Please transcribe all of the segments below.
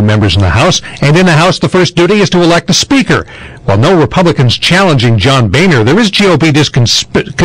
new members in the House, and in the House, the first duty is to elect a Speaker. While no Republicans challenging John Boehner, there is GOP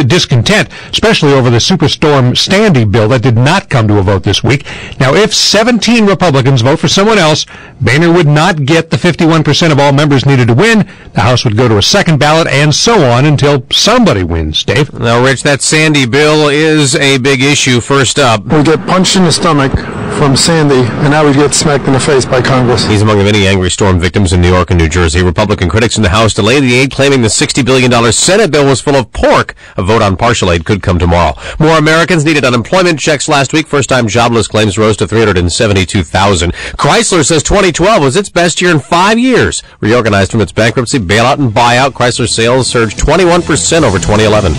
discontent, especially over the Superstorm Sandy bill that did not come to a vote this week. Now, if 17 Republicans vote for someone else, Boehner would not get the 51% of all members needed to win. The House would go to a second ballot, and so on until somebody wins. Dave? Now, Rich, that Sandy bill is a big issue. First up, we get punched in the stomach from Sandy, and now we get smacked in the face by Congress. He's among the many angry storm victims in New York and New Jersey. Republican critics in the House delayed the aid, claiming the $60 billion Senate bill was full of pork. A vote on partial aid could come tomorrow. More Americans needed unemployment checks last week. First-time jobless claims rose to 372,000. Chrysler says 2012 was its best year in 5 years. Reorganized from its bankruptcy, bailout, and buyout, Chrysler sales surged 21% over 2011.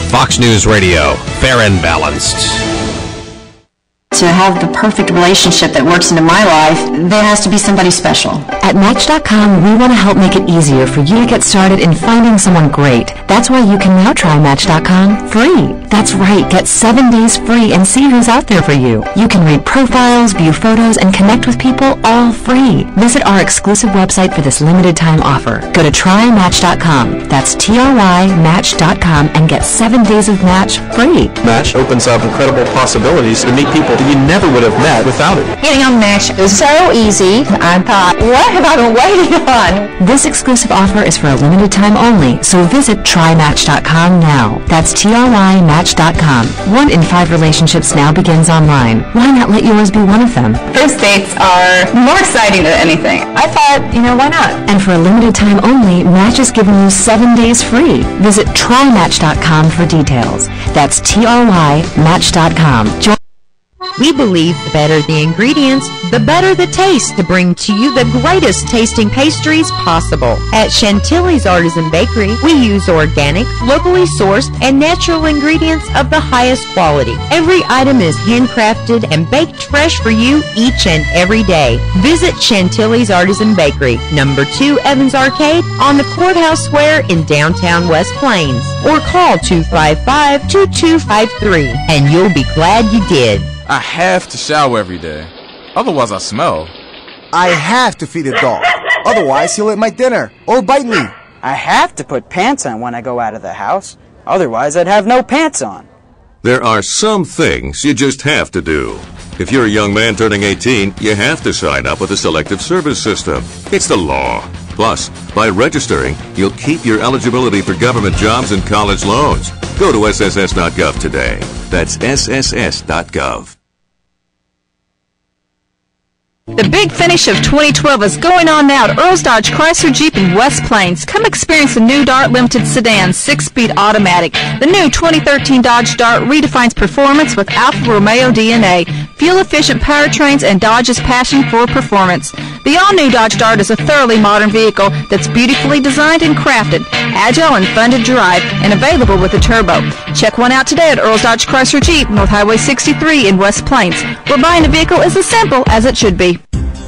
Fox News Radio, fair and balanced. To have the perfect relationship that works into my life, there has to be somebody special. At Match.com, we want to help make it easier for you to get started in finding someone great. That's why you can now try Match.com free. That's right, get 7 days free and see who's out there for you. You can read profiles, view photos, and connect with people all free. Visit our exclusive website for this limited time offer. Go to trymatch.com. That's TRYmatch.com and get 7 days of Match free. Match opens up incredible possibilities to meet people you never would have met without it. Getting on Match is so easy. I thought, what have I been waiting on? This exclusive offer is for a limited time only, so visit trymatch.com now. That's trymatch.com. 1 in 5 relationships now begins online. Why not let yours be one of them? First dates are more exciting than anything. I thought, why not? And for a limited time only, Match is giving you 7 days free. Visit trymatch.com for details. That's trymatch.com. We believe the better the ingredients, the better the taste to bring to you the greatest tasting pastries possible. At Chantilly's Artisan Bakery, we use organic, locally sourced, and natural ingredients of the highest quality. Every item is handcrafted and baked fresh for you each and every day. Visit Chantilly's Artisan Bakery, number 2 Evans Arcade on the Courthouse Square in downtown West Plains, or call 255-2253, and you'll be glad you did. I have to shower every day. Otherwise I smell. I have to feed a dog. Otherwise he'll eat my dinner or bite me. I have to put pants on when I go out of the house. Otherwise I'd have no pants on. There are some things you just have to do. If you're a young man turning 18, you have to sign up with the Selective Service System. It's the law. Plus, by registering, you'll keep your eligibility for government jobs and college loans. Go to sss.gov today. That's sss.gov. The big finish of 2012 is going on now at Earls Dodge Chrysler Jeep in West Plains. Come experience the new Dart Limited Sedan 6-speed automatic. The new 2013 Dodge Dart redefines performance with Alfa Romeo DNA, fuel-efficient powertrains, and Dodge's passion for performance. The all-new Dodge Dart is a thoroughly modern vehicle that's beautifully designed and crafted, agile and fun to drive, and available with a turbo. Check one out today at Earls Dodge Chrysler Jeep, North Highway 63 in West Plains, where buying a vehicle is as simple as it should be.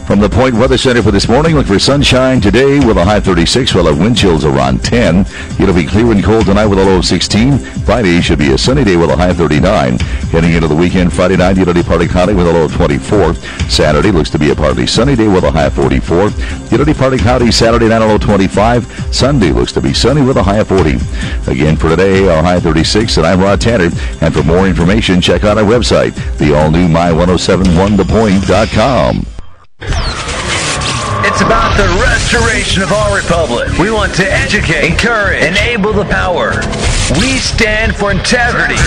From the Point Weather Center for this morning, look for sunshine today with a high 36. We'll have wind chills around 10. It'll be clear and cold tonight with a low of 16. Friday should be a sunny day with a high of 39. Heading into the weekend, Friday night, Unity Party County with a low of 24. Saturday looks to be a partly sunny day with a high of 44. Unity Party County, Saturday night, a low of 25. Sunday looks to be sunny with a high of 40. Again, for today, our high 36, and I'm Rod Tanner. And for more information, check out our website, the all-new my1071thepoint.com. It's about the restoration of our republic. We want to educate, encourage, enable the power. We stand for integrity,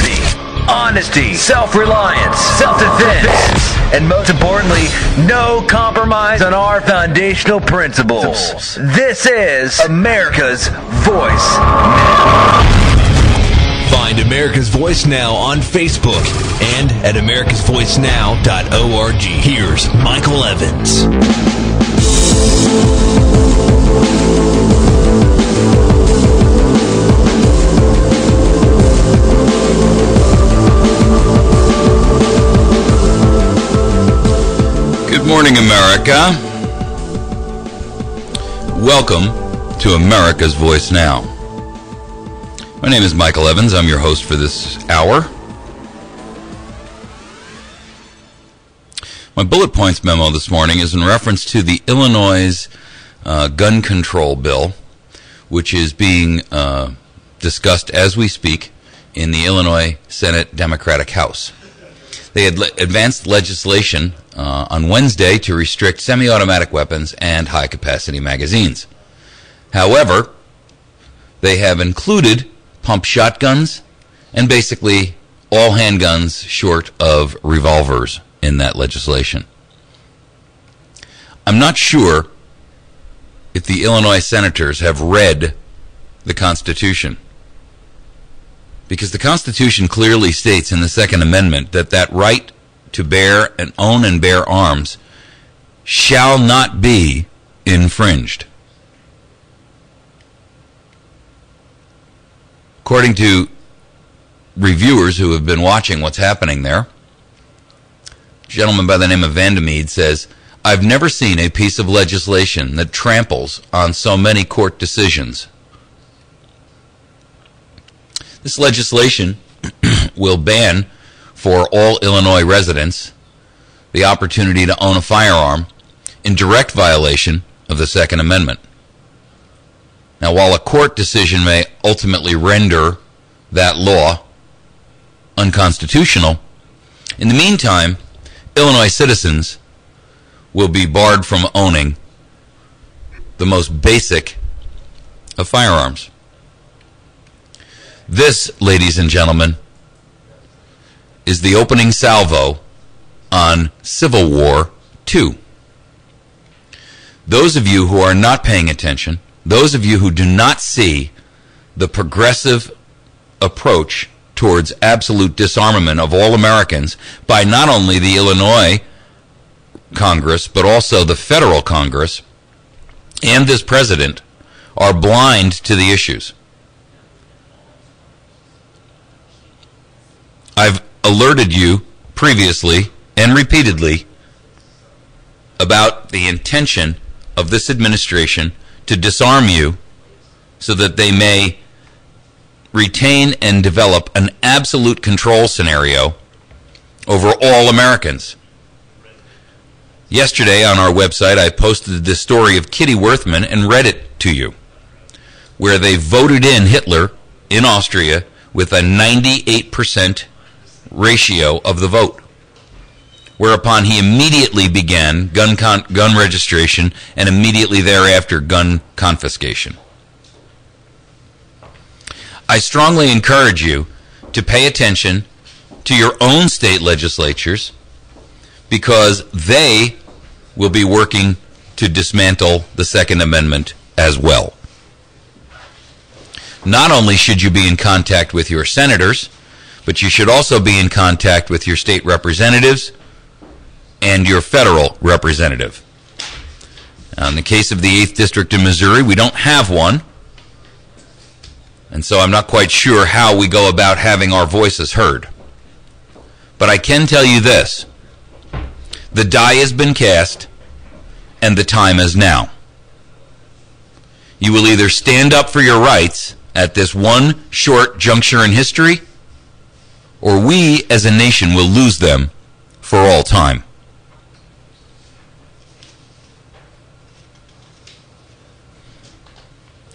honesty, self-reliance, self-defense, and most importantly, no compromise on our foundational principles. This is America's Voice Now. Find America's Voice Now on Facebook and at americasvoicenow.org. Here's Michael Evans. Good morning, America. Welcome to America's Voice Now. My name is Michael Evans. I'm your host for this hour. My bullet points memo this morning is in reference to the Illinois gun control bill, which is being discussed as we speak in the Illinois Senate Democratic House. They had advanced legislation on Wednesday to restrict semi-automatic weapons and high-capacity magazines. However, they have included pump shotguns and basically all handguns short of revolvers in that legislation. I'm not sure if the Illinois senators have read the Constitution, because the Constitution clearly states in the Second Amendment that that right to bear and own and bear arms shall not be infringed. According to reviewers who have been watching what's happening there, a gentleman by the name of Vandermeed says, "I've never seen a piece of legislation that tramples on so many court decisions." This legislation will ban for all Illinois residents the opportunity to own a firearm in direct violation of the Second Amendment. Now, while a court decision may ultimately render that law unconstitutional, in the meantime, Illinois citizens will be barred from owning the most basic of firearms. This, ladies and gentlemen, is the opening salvo on Civil War II. Those of you who are not paying attention, those of you who do not see the progressive approach towards absolute disarmament of all Americans by not only the Illinois Congress, but also the federal Congress and this president, are blind to the issues. I've alerted you previously and repeatedly about the intention of this administration to disarm you so that they may retain and develop an absolute control scenario over all Americans. Yesterday on our website, I posted the story of Kitty Worthman and read it to you, where they voted in Hitler in Austria with a 98% ratio of the vote, whereupon he immediately began gun registration and immediately thereafter gun confiscation. I strongly encourage you to pay attention to your own state legislatures, because they will be working to dismantle the Second Amendment as well. Not only should you be in contact with your senators, but you should also be in contact with your state representatives and your federal representative. Now, in the case of the 8th District in Missouri, we don't have one, and so I'm not quite sure how we go about having our voices heard. But I can tell you this: the die has been cast, and the time is now. You will either stand up for your rights at this one short juncture in history, or we as a nation will lose them for all time.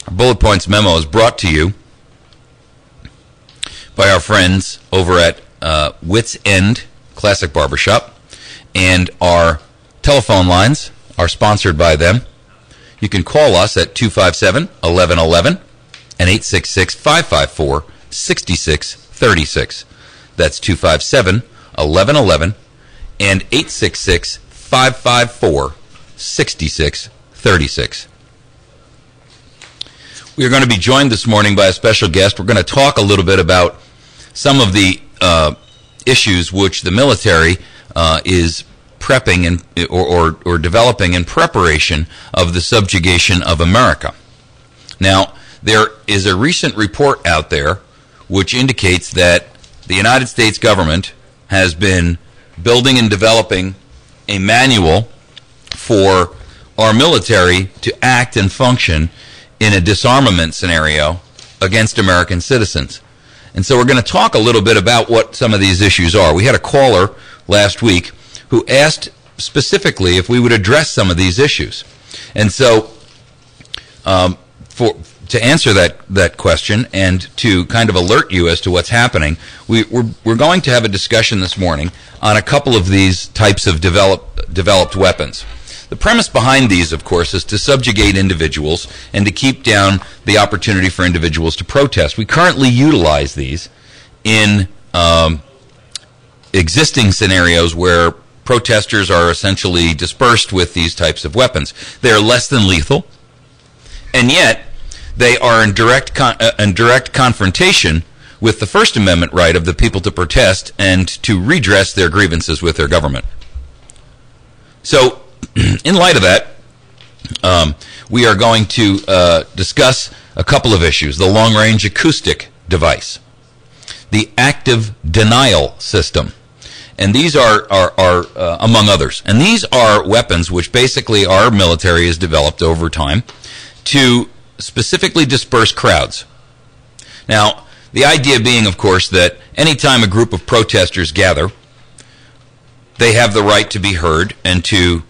Our Bullet Points memo is brought to you by our friends over at Wits End Classic Barbershop, and our telephone lines are sponsored by them. You can call us at 257-1111 and 866-554-6636. That's 257-1111 and 866-554-6636. We are going to be joined this morning by a special guest. We're going to talk a little bit about some of the issues which the military is prepping and or developing in preparation of the subjugation of America. Now, there is a recent report out there which indicates that the United States government has been building and developing a manual for our military to act and function in a disarmament scenario against American citizens. And so we're going to talk a little bit about what some of these issues are. We had a caller last week who asked specifically if we would address some of these issues. And so, to answer that question and to kind of alert you as to what's happening, we're going to have a discussion this morning on a couple of these types of developed weapons. The premise behind these, of course, is to subjugate individuals and to keep down the opportunity for individuals to protest. We currently utilize these in existing scenarios where protesters are essentially dispersed with these types of weapons. They are less than lethal, and yet they are in direct confrontation with the First Amendment right of the people to protest and to redress their grievances with their government. So, in light of that, we are going to discuss a couple of issues. The long-range acoustic device, the active denial system, and these are among others. And these are weapons which basically our military has developed over time to specifically disperse crowds. Now, the idea being, of course, that anytime a group of protesters gather, they have the right to be heard and to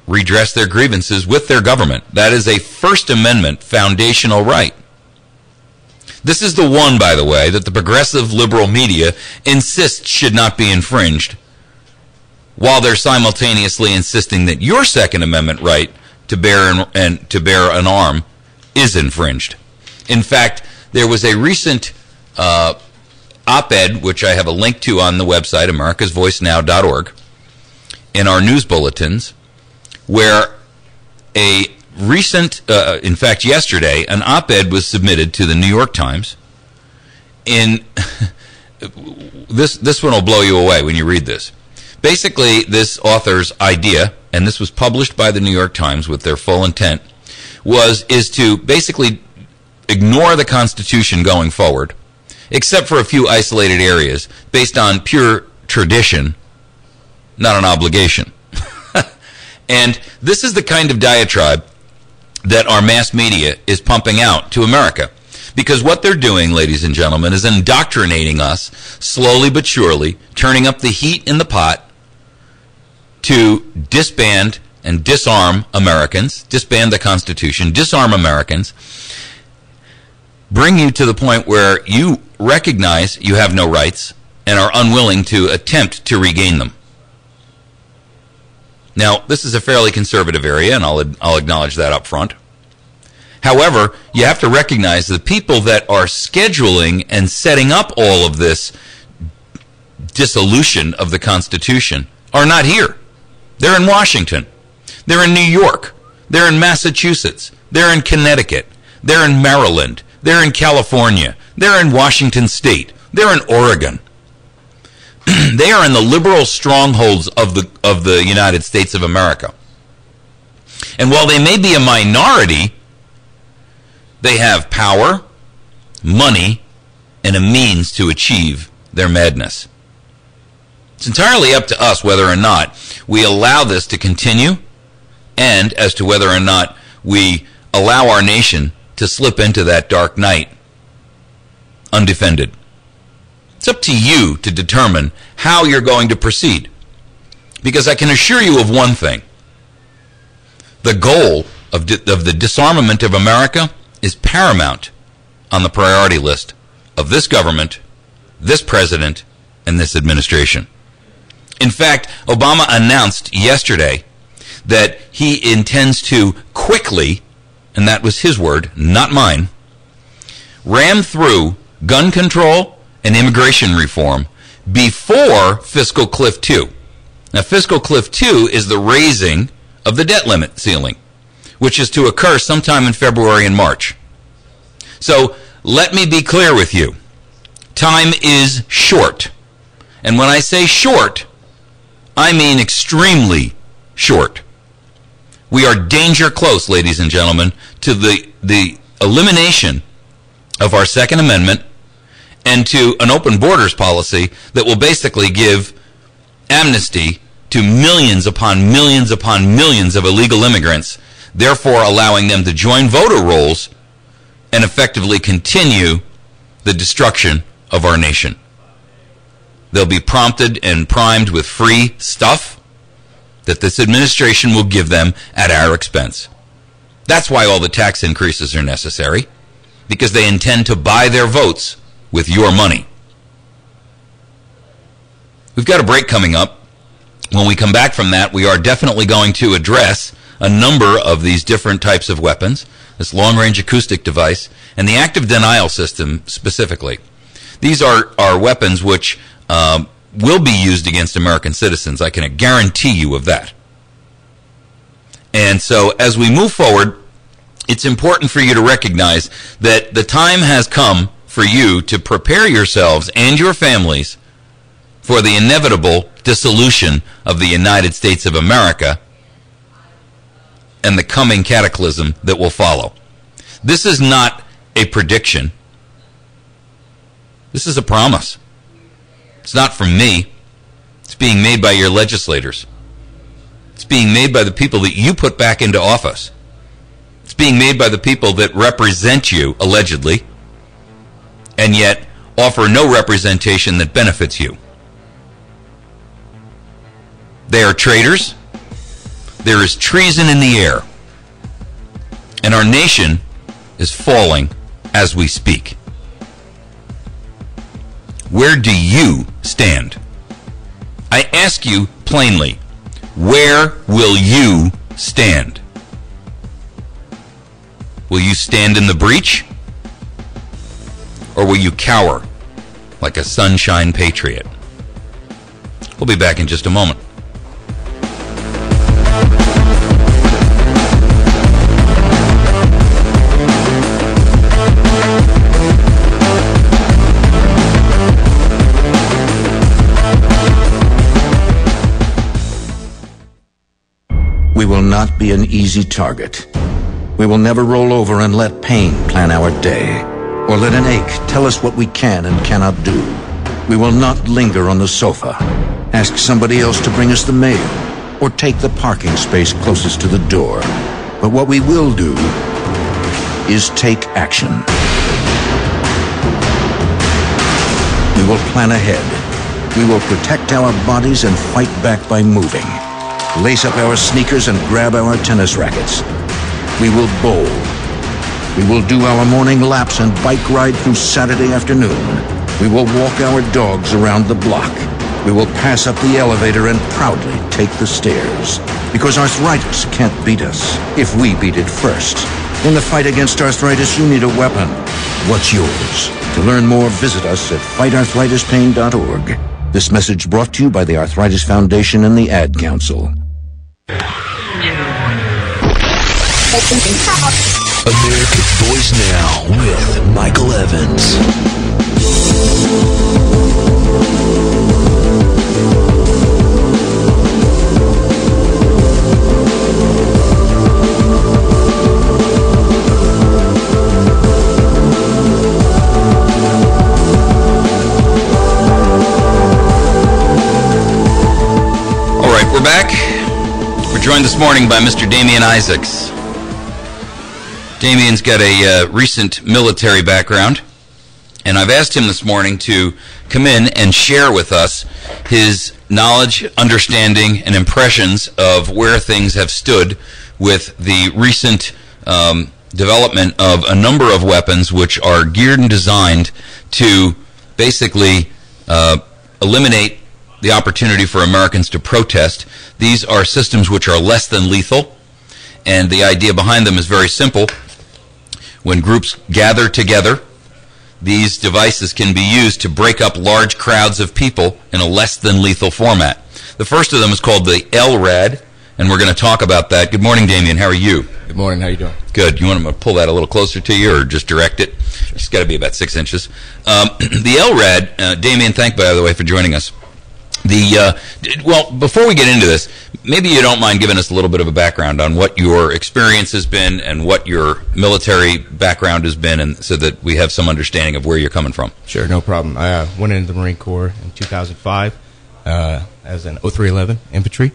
redress their grievances with their government. That is a First Amendment foundational right. This is the one, by the way, that the progressive liberal media insists should not be infringed, while they're simultaneously insisting that your Second Amendment right to bear an arm is infringed. In fact, there was a recent op-ed, which I have a link to on the website, americasvoicenow.org, in our news bulletins, where a recent, in fact, yesterday, an op-ed was submitted to the New York Times. In this one will blow you away when you read this. Basically, this author's idea, and this was published by the New York Times with their full intent, is to basically ignore the Constitution going forward, except for a few isolated areas, based on pure tradition, not an obligation. And this is the kind of diatribe that our mass media is pumping out to America. Because what they're doing, ladies and gentlemen, is indoctrinating us slowly but surely, turning up the heat in the pot to disband and disarm Americans, disband the Constitution, disarm Americans, bring you to the point where you recognize you have no rights and are unwilling to attempt to regain them. Now, this is a fairly conservative area, and I'll acknowledge that up front. However, you have to recognize the people that are scheduling and setting up all of this dissolution of the Constitution are not here. They're in Washington. They're in New York. They're in Massachusetts. They're in Connecticut. They're in Maryland. They're in California. They're in Washington State. They're in Oregon. They are in the liberal strongholds of the United States of America. And while they may be a minority, they have power, money, and a means to achieve their madness. It's entirely up to us whether or not we allow this to continue, and as to whether or not we allow our nation to slip into that dark night undefended. It's up to you to determine how you're going to proceed. Because I can assure you of one thing. The goal of the disarmament of America is paramount on the priority list of this government, this president, and this administration. In fact, Obama announced yesterday that he intends to quickly, and that was his word, not mine, ram through gun control and immigration reform before Fiscal Cliff 2. Now, Fiscal Cliff 2 is the raising of the debt limit ceiling, which is to occur sometime in February and March. So, let me be clear with you. Time is short. And when I say short, I mean extremely short. We are danger close, ladies and gentlemen, to the elimination of our Second Amendment and to an open borders policy that will basically give amnesty to millions upon millions upon millions of illegal immigrants, therefore allowing them to join voter rolls and effectively continue the destruction of our nation. They'll be prompted and primed with free stuff, that this administration will give them at our expense. That's why all the tax increases are necessary, because they intend to buy their votes with your money. We've got a break coming up. When we come back from that, we are definitely going to address a number of these different types of weapons, this long-range acoustic device, and the active denial system specifically. These are weapons which will be used against American citizens. I can guarantee you of that. And so as we move forward, it's important for you to recognize that the time has come for you to prepare yourselves and your families for the inevitable dissolution of the United States of America and the coming cataclysm that will follow. This is not a prediction. This is a promise. It's not from me. It's being made by your legislators. It's being made by the people that you put back into office. It's being made by the people that represent you, allegedly, and yet offer no representation that benefits you. They are traitors. There is treason in the air. And our nation is falling as we speak. Where do you stand? I ask you plainly, where will you stand? Will you stand in the breach? Or will you cower like a sunshine patriot? We'll be back in just a moment. We will not be an easy target. We will never roll over and let pain plan our day, or let an ache tell us what we can and cannot do. We will not linger on the sofa, ask somebody else to bring us the mail, or take the parking space closest to the door. But what we will do is take action. We will plan ahead. We will protect our bodies and fight back by moving. Lace up our sneakers and grab our tennis rackets. We will bowl. We will do our morning laps and bike ride through Saturday afternoon. We will walk our dogs around the block. We will pass up the elevator and proudly take the stairs. Because arthritis can't beat us if we beat it first. In the fight against arthritis, you need a weapon. What's yours? To learn more, visit us at fightarthritispain.org. This message brought to you by the Arthritis Foundation and the Ad Council. America's Voice Now with Michael Evans. All right, we're back. We're joined this morning by Mr. Damien Issacs. Damien's got a recent military background, and I've asked him this morning to come in and share with us his knowledge, understanding, and impressions of where things have stood with the recent development of a number of weapons which are geared and designed to basically eliminate the opportunity for Americans to protest. These are systems which are less than lethal, and the idea behind them is very simple. When groups gather together, these devices can be used to break up large crowds of people in a less than lethal format. The first of them is called the LRAD, and we're going to talk about that. Good morning, Damien. How are you? Good morning. How are you doing? Good. You want to pull that a little closer to you or just direct it? Sure. It's got to be about 6 inches. The LRAD, Damien, thank you, by the way, for joining us. Well, before we get into this, maybe you don't mind giving us a little bit of a background on what your experience has been and what your military background has been, and so that we have some understanding of where you're coming from. Sure, no problem. I went into the Marine Corps in 2005 as an 0311 infantry.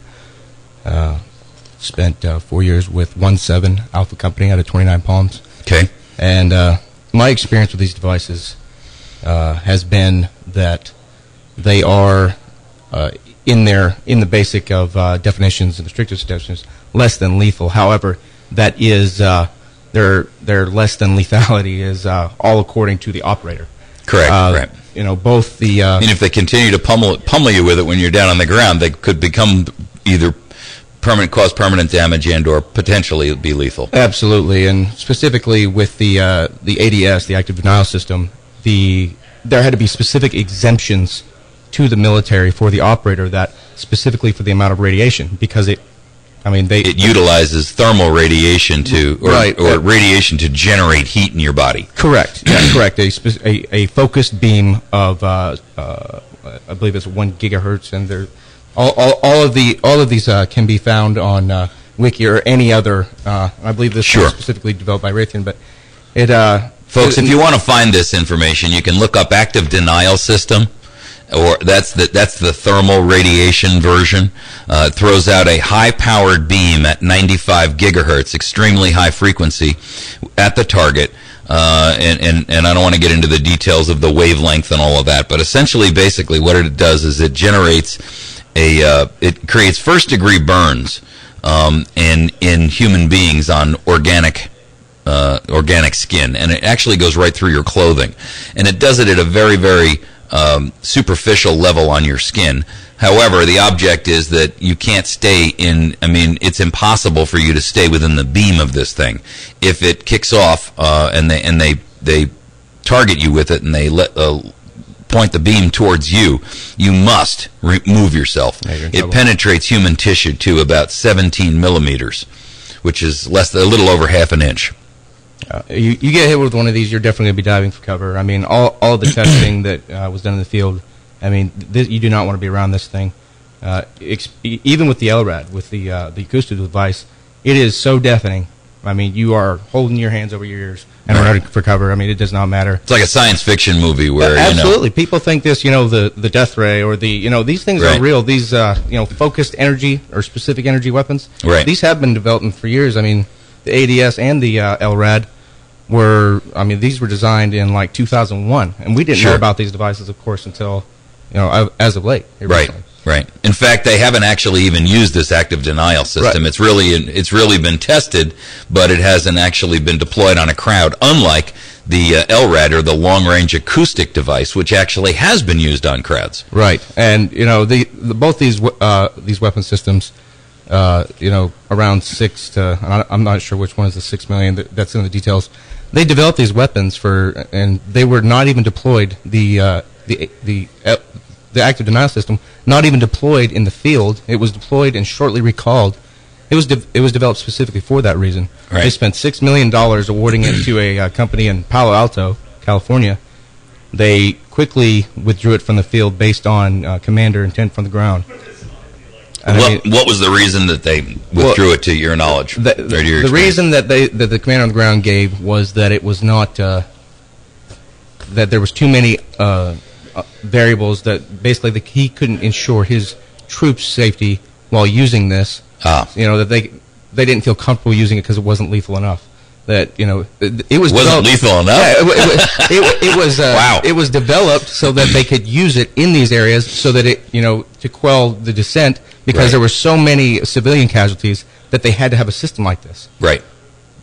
Spent 4 years with 1-7 Alpha Company out of 29 Palms. Okay. And my experience with these devices has been that they are in the basic of definitions and the strictest definitions, less than lethal. However, that is their less than lethality is all according to the operator. Correct. Right. You know, both the. And if they continue to pummel you with it when you're down on the ground, they could become either cause permanent damage and/or potentially be lethal. Absolutely, and specifically with the ADS, the active denial system, there had to be specific exemptions to the military for the operator, that specifically for the amount of radiation, because it utilizes thermal radiation or radiation to generate heat in your body. Correct. Yeah, correct. A focused beam of I believe it's 1 gigahertz, and there all of these can be found on Wiki or any other. I believe this was specifically developed by Raytheon, but it. Folks, if you want to find this information, you can look up active denial system. Or that's the thermal radiation version. It throws out a high-powered beam at 95 gigahertz, extremely high frequency, at the target. And I don't want to get into the details of the wavelength and all of that, but essentially, basically, what it does is it generates it creates first-degree burns in human beings on organic skin, and it actually goes right through your clothing, and it does it at a very, very superficial level on your skin. However, the object is that you can't stay it's impossible for you to stay within the beam of this thing. If it kicks off and they target you with it and they point the beam towards you, you must remove yourself. It penetrates human tissue to about 17 millimeters, which is a little over half an inch. You get hit with one of these, you're definitely going to be diving for cover. I mean, all the testing that was done in the field, I mean, you do not want to be around this thing. Even with the LRAD, with the acoustic device, it is so deafening. I mean, you are holding your hands over your ears and running for cover. I mean, it does not matter. It's like a science fiction movie where, absolutely. People think this, the death ray or these things are real. These, focused energy or specific energy weapons. Right. These have been developed for years. I mean, the ADS and the LRAD these were designed in like 2001, and we didn't know about these devices, of course, until, as of late. Right. In fact, they haven't actually even used this active denial system. Right. It's really been tested, but it hasn't actually been deployed on a crowd, unlike the LRAD, or the long-range acoustic device, which actually has been used on crowds. Right. And, both these weapon systems, around 6 to, I'm not sure which one is the 6 million, that's in the details. They developed these weapons and they were not even deployed, the active denial system, not even deployed in the field. It was deployed and shortly recalled. It was developed specifically for that reason. Right. They spent $6 million awarding it to a company in Palo Alto, California. They quickly withdrew it from the field based on commander intent from the ground. What was the reason that they withdrew it, to your knowledge? The reason that the commander on the ground gave was that it was not that there was too many variables, that basically he couldn't ensure his troops' safety while using this. That they didn't feel comfortable using it because it wasn't lethal enough. That it wasn't lethal enough. Yeah, it was wow. It was developed so that they could use it in these areas, so that it to quell the dissent, because there were so many civilian casualties that they had to have a system like this. Right.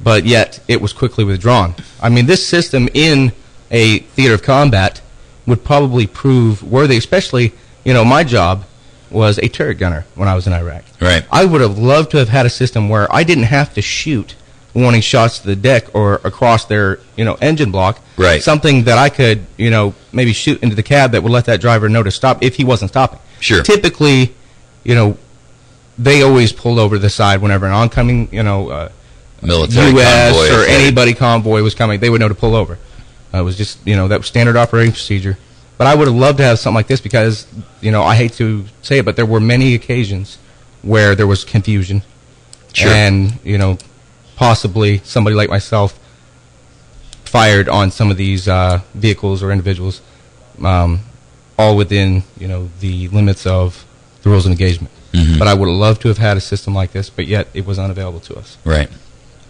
But yet it was quickly withdrawn. I mean, this system in a theater of combat would probably prove worthy. Especially, my job was a turret gunner when I was in Iraq. Right. I would have loved to have had a system where I didn't have to shoot warning shots to the deck or across their engine block. Right. Something that I could maybe shoot into the cab that would let that driver know to stop if he wasn't stopping. Sure. Typically, they always pulled over to the side whenever an oncoming military U.S. convoy or anybody convoy was coming. They would know to pull over. It was just that was standard operating procedure. But I would have loved to have something like this because I hate to say it, but there were many occasions where there was confusion. Sure. And possibly somebody like myself fired on some of these vehicles or individuals, all within the limits of the rules of engagement. Mm-hmm. But I would have loved to have had a system like this, but yet it was unavailable to us. Right.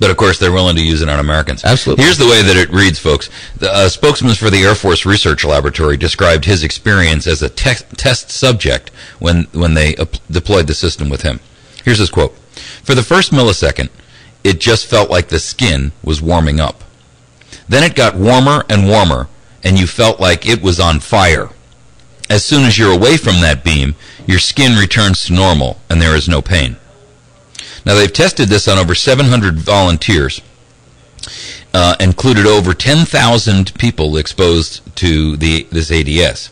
But, of course, they're willing to use it on Americans. Absolutely. Here's the way that it reads, folks. The spokesman for the Air Force Research Laboratory described his experience as a test subject when they deployed the system with him. Here's his quote. For the first millisecond, it just felt like the skin was warming up. Then it got warmer and warmer, and you felt like it was on fire. As soon as you're away from that beam, your skin returns to normal, and there is no pain. Now, they've tested this on over 700 volunteers, included over 10,000 people exposed to this ADS.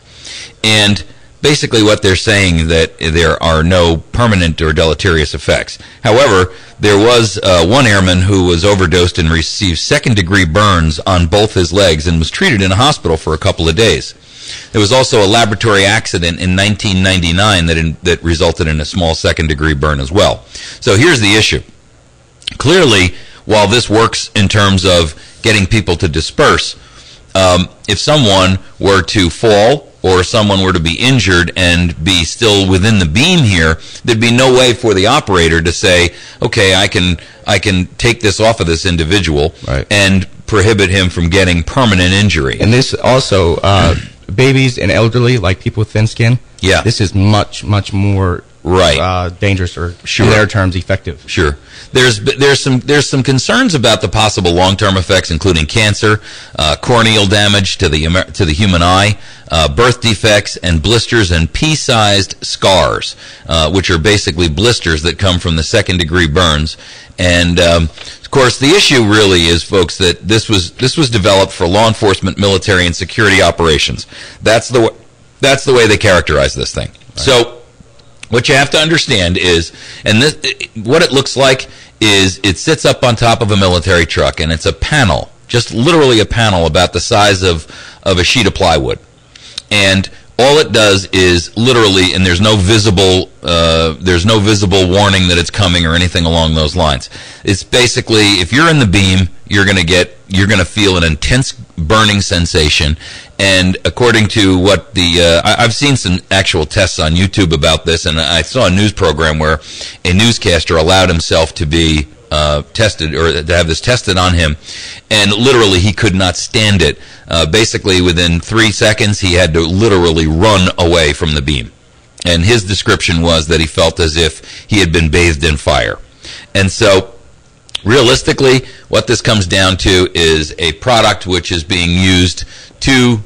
And basically what they're saying that there are no permanent or deleterious effects. However, there was one airman who was overdosed and received second-degree burns on both his legs and was treated in a hospital for a couple of days. There was also a laboratory accident in 1999 that resulted in a small second-degree burn as well. So here's the issue. Clearly, while this works in terms of getting people to disperse, if someone were to fall or someone were to be injured and be still within the beam here, there'd be no way for the operator to say, okay, I can take this off of this individual and prohibit him from getting permanent injury. And this also, babies and elderly, like people with thin skin, this is much, much more dangerous, or in their terms, effective. Sure. There's some concerns about the possible long-term effects, including cancer, corneal damage to the human eye, birth defects, and blisters and pea-sized scars, which are basically blisters that come from the second-degree burns. And of course, the issue really is, folks, that this was developed for law enforcement, military, and security operations. That's the way they characterize this thing. Right. So what you have to understand is, and what it looks like is, it sits up on top of a military truck, and it's a panel, just literally a panel about the size of a sheet of plywood. And all it does is literally, and there's no visible warning that it's coming or anything along those lines. It's basically, if you're in the beam, you're going to feel an intense burning sensation. And according to what I've seen some actual tests on YouTube about this, and I saw a news program where a newscaster allowed himself to be tested, or to have this tested on him, and literally he could not stand it. Basically, within 3 seconds, he had to literally run away from the beam. And his description was that he felt as if he had been bathed in fire. And so, realistically, what this comes down to is a product which is being used to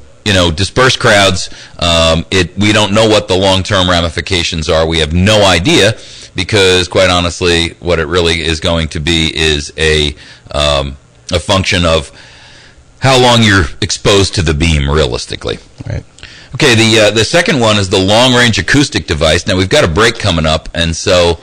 disperse crowds. We don't know what the long-term ramifications are. We have no idea, because, quite honestly, what it really is going to be is a function of how long you're exposed to the beam, realistically. Right. Okay, the second one is the long-range acoustic device. Now, we've got a break coming up, and so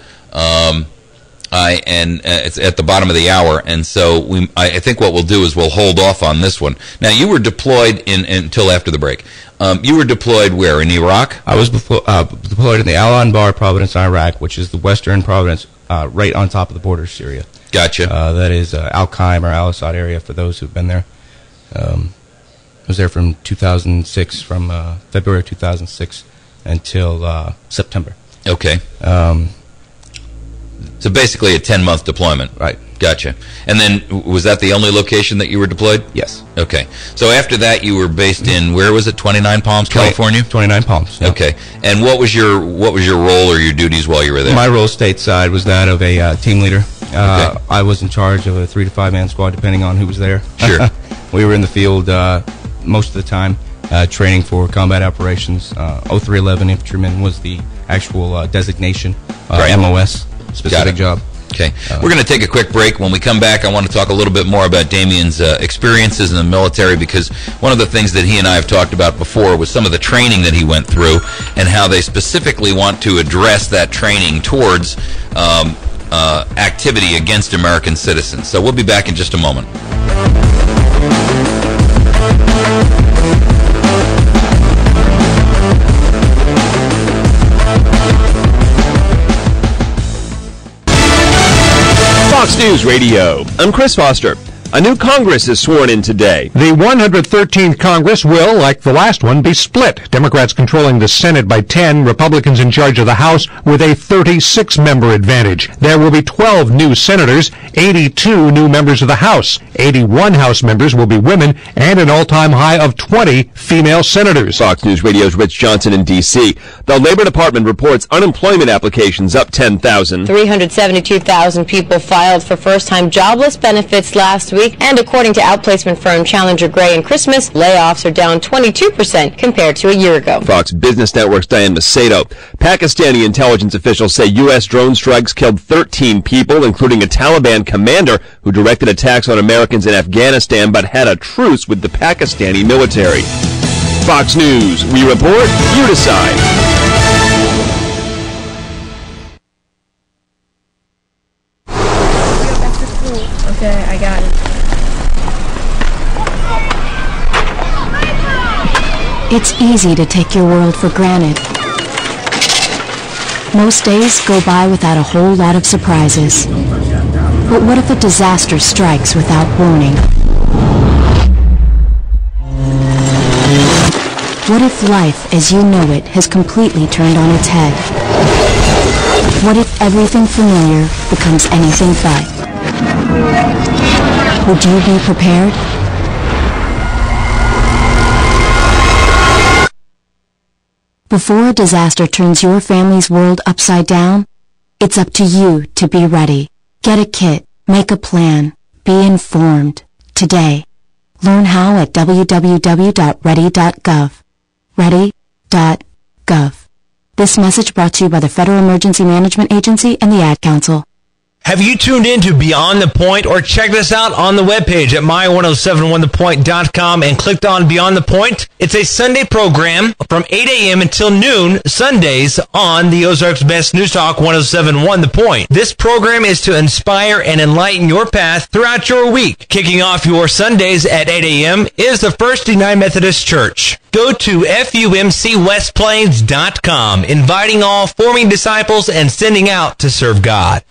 it's at the bottom of the hour, and so I think what we'll do is we'll hold off on this one. Now, you were deployed until after the break. You were deployed where, in Iraq? I was deployed in the Al-Anbar province in Iraq, which is the western province right on top of the border of Syria. Gotcha. That is Al-Qaim or Al-Assad area, for those who've been there. I was there from 2006, from February 2006 until September. Okay. So basically a 10-month deployment. Right. Gotcha. And then, was that the only location that you were deployed? Yes. Okay. So after that, you were based in, where was it, 29 Palms, California? 29 Palms. Yeah. Okay. And what was your role or your duties while you were there? My role stateside was that of a team leader. Okay. I was in charge of a 3 to 5 man squad, depending on who was there. Sure. We were in the field most of the time, training for combat operations. 0311 Infantryman was the actual designation, right. MOS, specific job. Okay. We're going to take a quick break. When we come back, I want to talk a little bit more about Damien's experiences in the military, because one of the things that he and I have talked about before was some of the training that he went through and how they specifically want to address that training towards activity against American citizens. So we'll be back in just a moment. Fox News Radio. I'm Chris Foster. A new Congress is sworn in today. The 113th Congress will, like the last one, be split. Democrats controlling the Senate by 10, Republicans in charge of the House with a 36-member advantage. There will be 12 new senators, 82 new members of the House. 81 House members will be women, and an all-time high of 20 female senators. Fox News Radio's Rich Johnson in D.C. The Labor Department reports unemployment applications up 10,000. 372,000 people filed for first-time jobless benefits last week, and according to outplacement firm Challenger Gray and Christmas, layoffs are down 22% compared to a year ago. Fox Business Network's Diane Macedo. Pakistani intelligence officials say U.S. drone strikes killed 13 people, including a Taliban commander who directed attacks on Americans in Afghanistan but had a truce with the Pakistani military. Fox News, we report, you decide. Okay, I got it. It's easy to take your world for granted. Most days go by without a whole lot of surprises. But what if a disaster strikes without warning? What if life as you know it has completely turned on its head? What if everything familiar becomes anything but? Would you be prepared? Before a disaster turns your family's world upside down, it's up to you to be ready. Get a kit, make a plan, be informed. Today. Learn how at www.ready.gov. Ready.gov. This message brought to you by the Federal Emergency Management Agency and the Ad Council. Have you tuned in to Beyond the Point or checked us out on the webpage at my1071thepoint.com and clicked on Beyond the Point? It's a Sunday program from 8 a.m. until noon, Sundays, on the Ozarks Best News Talk 1071 The Point. This program is to inspire and enlighten your path throughout your week. Kicking off your Sundays at 8 a.m. is the First United Methodist Church. Go to FUMCWestPlains.com, inviting all, forming disciples, and sending out to serve God.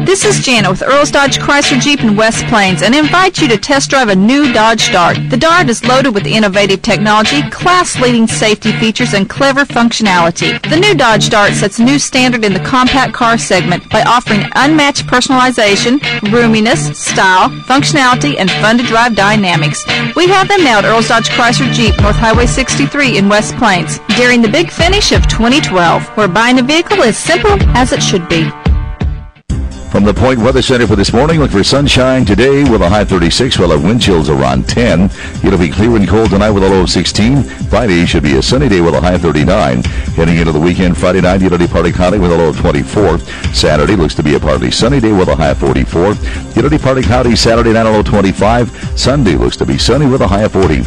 This is Jana with Earls Dodge Chrysler Jeep in West Plains and invite you to test drive a new Dodge Dart. The Dart is loaded with innovative technology, class-leading safety features, and clever functionality. The new Dodge Dart sets a new standard in the compact car segment by offering unmatched personalization, roominess, style, functionality, and fun-to-drive dynamics. We have them now at Earls Dodge Chrysler Jeep, North Highway 63 in West Plains, during the big finish of 2012, where buying a vehicle is simple as it should be. From the Point Weather Center for this morning, look for sunshine today with a high 36. We'll have wind chills around 10. It'll be clear and cold tonight with a low of 16. Friday should be a sunny day with a high of 39. Heading into the weekend, Friday night, it'll be partly cloudy with a low of 24. Saturday looks to be a partly sunny day with a high of 44. It'll be partly cloudy Saturday night, a low of 25. Sunday looks to be sunny with a high of 40.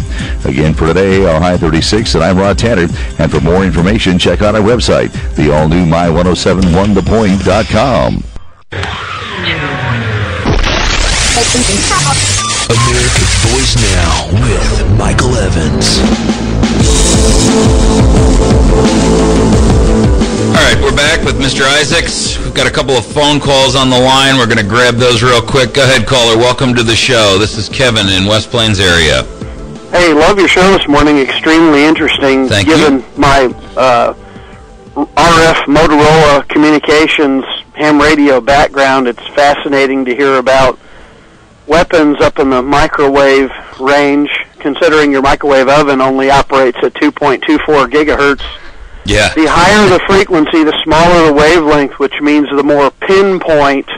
Again for today, our high 36, and I'm Rod Tanner. And for more information, check out our website, the all-new my1071thepoint.com. America's Voice Now with Michael Evans. All right, we're back with Mr. Issacs. We've got a couple of phone calls on the line. We're going to grab those real quick. Go ahead, caller. Welcome to the show. This is Kevin in West Plains area. Hey, love your show this morning. Extremely interesting. Thank Given you. my RF Motorola communications ham radio background, it's fascinating to hear about weapons up in the microwave range, considering your microwave oven only operates at 2.24 gigahertz. Yeah. The higher the frequency, the smaller the wavelength, which means the more pinpoint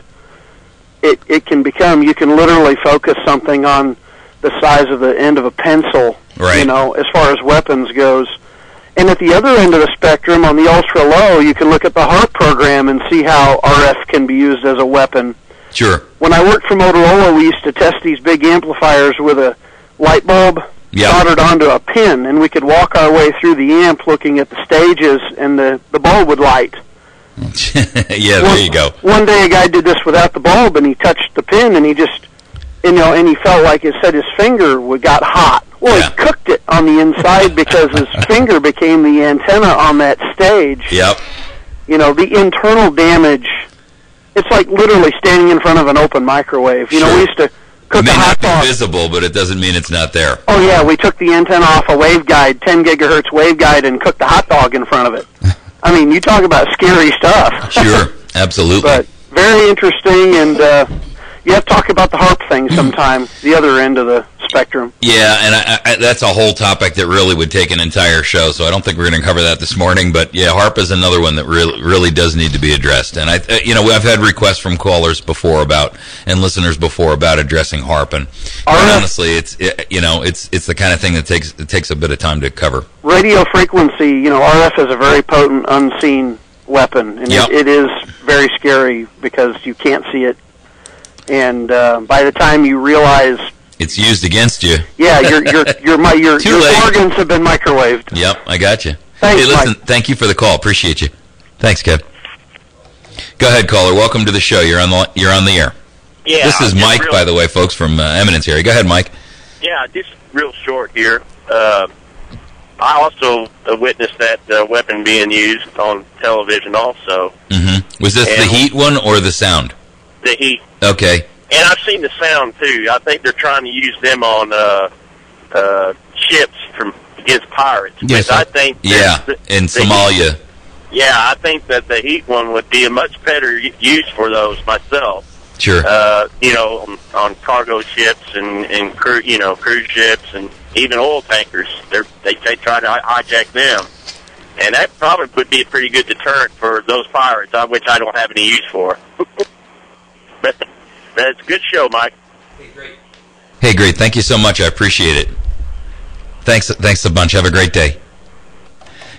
it can become. You can literally focus something on the size of the end of a pencil, right, you know, as far as weapons goes. And at the other end of the spectrum, on the ultra-low, you can look at the HARP program and see how RF can be used as a weapon. Sure. When I worked for Motorola, we used to test these big amplifiers with a light bulb soldered onto a pin, and we could walk our way through the amp looking at the stages, and the bulb would light. Yeah, there you go. One day a guy did this without the bulb, and he touched the pin, and he just, you know, and he felt like it said his finger got hot. Well, he cooked it on the inside because his finger became the antenna on that stage. Yep. You know, the internal damage, it's like literally standing in front of an open microwave. You know, we used to cook It may a hot not be dog. visible, but it doesn't mean it's not there. Oh yeah, we took the antenna off a waveguide, 10 gigahertz waveguide, and cooked a hot dog in front of it. I mean, you talk about scary stuff. Sure, absolutely. But very interesting, and you have to talk about the HARP thing sometime, the other end of the spectrum. Yeah, and I, that's a whole topic that really would take an entire show, so I don't think we're going to cover that this morning. But yeah, HARP is another one that really does need to be addressed. And I've had requests from callers before and listeners before about addressing HARP, and honestly, it's the kind of thing that takes a bit of time to cover. Radio frequency, RF is a very potent, unseen weapon, and it is very scary because you can't see it. And by the time you realize it's used against you, your organs have been microwaved. Yep, I got you. Thanks, hey, listen, Mike. Thank you for the call. Appreciate you. Thanks, Kev. Go ahead, caller. Welcome to the show. You're on the air. Yeah, this is Mike, by the way, folks, from Eminence area. Go ahead, Mike. Yeah, just real short here. I also witnessed that weapon being used on television also. Mm-hmm. Was this the heat one or the sound? The heat. Okay. And I've seen the sound, too. I think they're trying to use them on ships against pirates. Yes. I think in Somalia. I think that the heat one would be a much better use for those myself. Sure. On cargo ships and cruise ships and even oil tankers. They try to hijack them. And that probably would be a pretty good deterrent for those pirates, which I don't have any use for. But it's a good show, Mike. Hey, great. Thank you so much. I appreciate it. Thanks a bunch. Have a great day.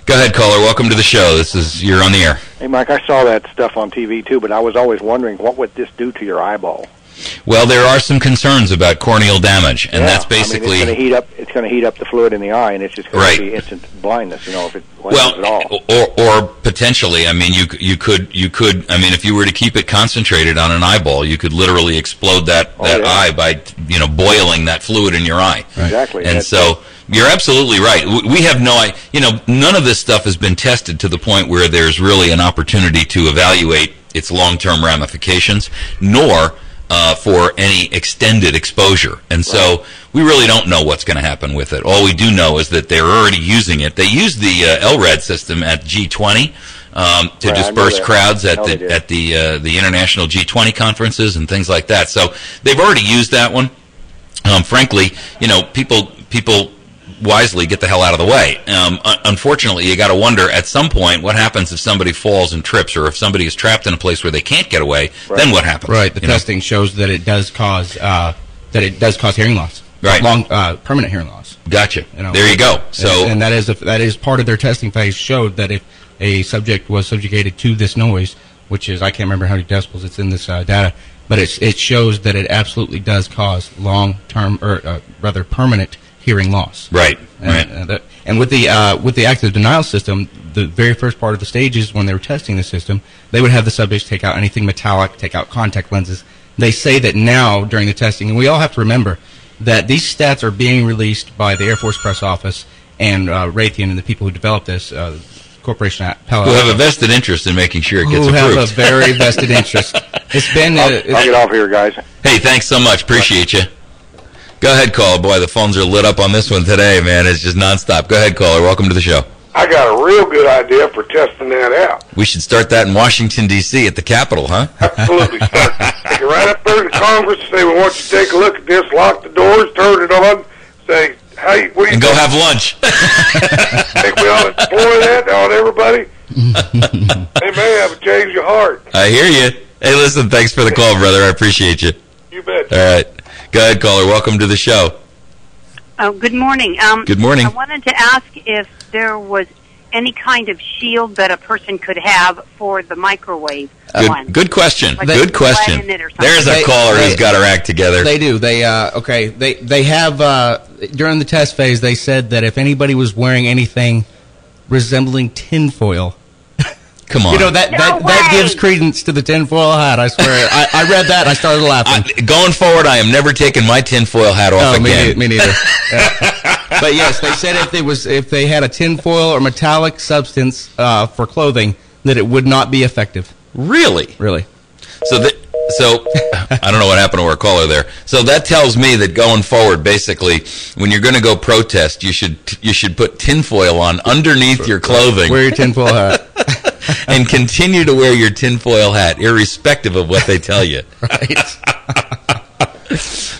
Go ahead, caller. Welcome to the show. You're on the air. Hey, Mike, I saw that stuff on TV, too, but I was always wondering, what would this do to your eyeball? Well, there are some concerns about corneal damage, and that's basically... it's going to heat up the fluid in the eye, and it's just going to be instant blindness, if it at all. Or potentially, I mean, you could, I mean, if you were to keep it concentrated on an eyeball, you could literally explode that eye by, boiling that fluid in your eye. Right. Exactly. And so... You're absolutely right. We have none of this stuff has been tested to the point where there's really an opportunity to evaluate its long-term ramifications, nor for any extended exposure. And so we really don't know what's going to happen with it. All we do know is that they're already using it. They use the LRAD system at G20 to disperse crowds at the international G20 conferences and things like that. So they've already used that one. Frankly, people wisely get the hell out of the way. Unfortunately, you got to wonder at some point what happens if somebody falls and trips, or if somebody is trapped in a place where they can't get away. Then what happens? Right. The testing shows that it does cause hearing loss. Right. Permanent hearing loss. Gotcha. There you go. So and that is part of their testing phase, showed that if a subject was subjugated to this noise, which is, I can't remember how many decibels it's in this data, but it shows that it absolutely does cause long-term, or rather permanent hearing loss. Right. And with the active denial system, the very first part of the stages when they were testing the system, they would have the subjects take out anything metallic, take out contact lenses. They say that now during the testing, and we all have to remember that these stats are being released by the Air Force Press Office and Raytheon and the people who developed this corporation. Who have a vested interest in making sure it gets approved. Who have a very vested interest. It's been. I'll get off here, guys. Hey, thanks so much. Appreciate you. Go ahead, caller. Boy, the phones are lit up on this one today, man. It's just nonstop. Go ahead, caller. Welcome to the show. I got a real good idea for testing that out. We should start that in Washington, D.C. at the Capitol, huh? Absolutely. Take it right up there to Congress, say, we want you to take a look at this, lock the doors, turn it on, say, hey, what do you and go have lunch. think we ought to deploy that on everybody? They may have a change of heart. I hear you. Hey, listen, thanks for the call, brother. I appreciate you. You bet. All right. Go ahead, caller. Welcome to the show. Oh, good morning. Good morning. I wanted to ask if there was any kind of shield that a person could have for the microwave one. Good question. Like good question. There's a caller who's got her act together. They do. They have during the test phase. They said that if anybody was wearing anything resembling tinfoil. Come on. That gives credence to the tinfoil hat, I swear. I read that and I started laughing. Going forward, I am never taking my tinfoil hat off again. Me neither. But yes, they said if they had a tinfoil or metallic substance for clothing, that it would not be effective. Really? Really. So So I don't know what happened to our caller there. So that tells me that going forward, basically, when you're going to go protest, you should put tinfoil on underneath your clothing. Wear your tinfoil hat. And continue to wear your tinfoil hat, irrespective of what they tell you. Right.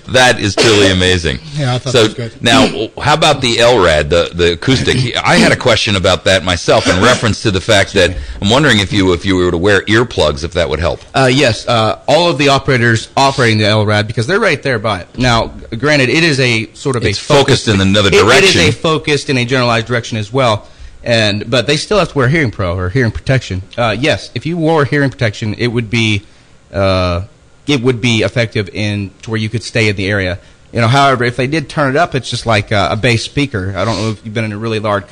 That is truly amazing. Yeah, I thought that was good. Now, how about the LRAD, the acoustic? I had a question about that myself in reference to the fact that I'm wondering if you were to wear earplugs, if that would help. Yes, all of the operators operating the LRAD, because they're right there by it. Now, granted, it is a sort of it's focused in another direction. It is a focused in a generalized direction as well. But they still have to wear hearing pro or hearing protection. Yes, if you wore hearing protection, it would be effective to where you could stay in the area. However, if they did turn it up, it's just like a bass speaker. I don't know if you've been in a really large